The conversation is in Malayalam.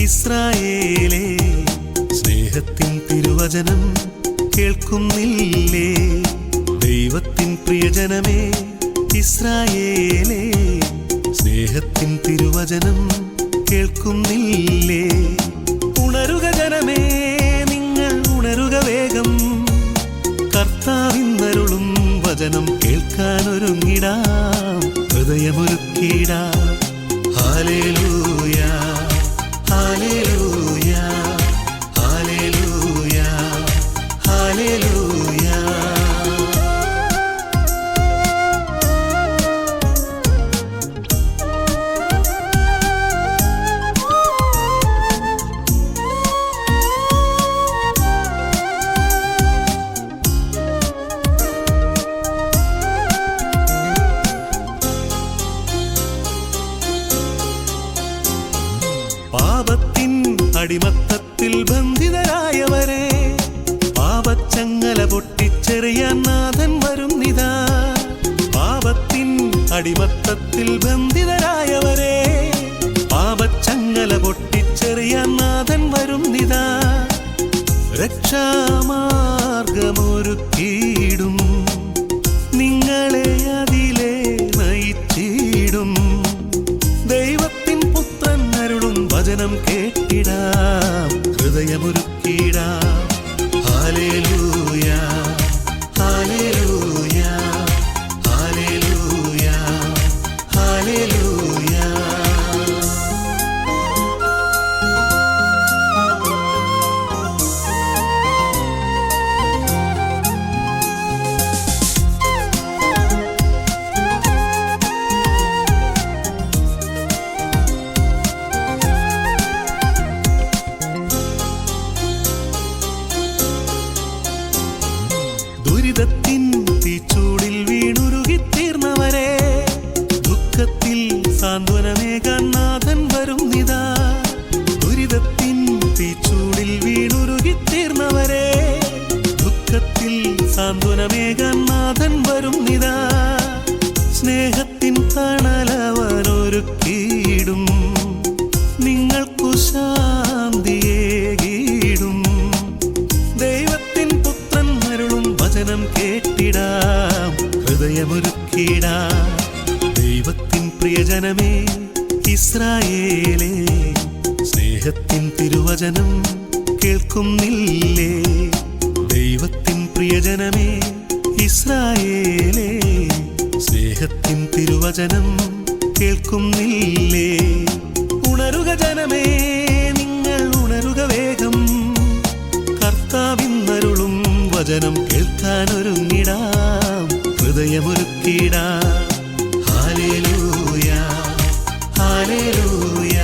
ഇസ്രായേലേ, സ്നേഹത്തിൻ തിരുവചനം കേൾക്കുന്നില്ലേ? ദൈവത്തിൻ പ്രിയജനമേ ഇസ്രായേലേ, സ്നേഹത്തിൻ തിരുവചനം കേൾക്കുന്നില്ലേ? ഉണരുക ജനമേ, നിങ്ങൾ ഉണരുക വേഗം. കർത്താവിന്നരുളും വചനം കേൾക്കാനൊരുങ്ങിടാം, ഹൃദയമൊരുക്കിടാം. ഹല്ലേലൂയ, ഹല്ലേലൂയ, ഹല്ലേലൂയ, ഹല്ലേലൂയ. പാപത്തിൻ അടിമത്തത്തിൽ ബന്ധിതരായവരെ പാപച്ചങ്ങല പൊട്ടിച്ചെറിയാൻ നാഥൻ വരുന്നിതാ. പാപത്തിൻ അടിമത്തത്തിൽ ബന്ധിതരായവരെ പാപച്ചങ്ങല പൊട്ടിച്ചെറിയാൻ നാഥൻ വരുന്നിതാ. രക്ഷാമാർഗമൊരുക്കിയിടും, നിങ്ങളെ അതിലെ നയിച്ചിടും. ദൈവത്തിൻ പുത്രൻ അരുളും വചനം കേട്ടിടാം, ഹൃദയമൊരുക്കിടാം. ഹല്ലേലൂയ, ഹല്ലേലൂയ, ഹല്ലേലൂയ, ഹല്ലേലൂയ. ദുരിതത്തിൻ തീച്ചൂടിൽ വീണുരുകിത്തീർന്നവരെ ദുഃഖത്തിൽ സാന്ത്വനമേകാൻ നാഥൻ വരുന്നിതാ. ദുരിതത്തിൻ തീച്ചൂടിൽ വീണുരുകിത്തീർന്നവരെ ദുഃഖത്തിൽ സാന്ത്വനമേകാൻ നാഥൻ വരുന്നിതാ. സ്നേഹത്തിൻ തണലവനൊരുക്കിയിടും, നിങ്ങൾക്കു ശാന്തിയേകിടും. ദൈവത്തിൻ പുത്രൻ അരുളും വചനം കേട്ടിടാം, ഹൃദയമൊരുക്കിടാം. ദൈവത്തിൻ പ്രിയജനമേ ഇസ്രായേലേ, സ്നേഹത്തിൻ തിരുവചനം കേൾക്കുന്നില്ലേ? ദൈവത്തിൻ പ്രിയജനമേ ഇസ്രായേലേ, സ്നേഹത്തിൻ തിരുവചനം കേൾക്കുന്നില്ലേ? ഉണരുക ജനമേ, നിങ്ങൾ ഉണരുക വേഗം. കർത്താവിന്നരുളും വചനം കേൾക്കാനൊരുങ്ങിടാം, ഹൃദയമൊരുക്കിടാം. ഹല്ലേലൂയ, ഹല്ലേലൂയ.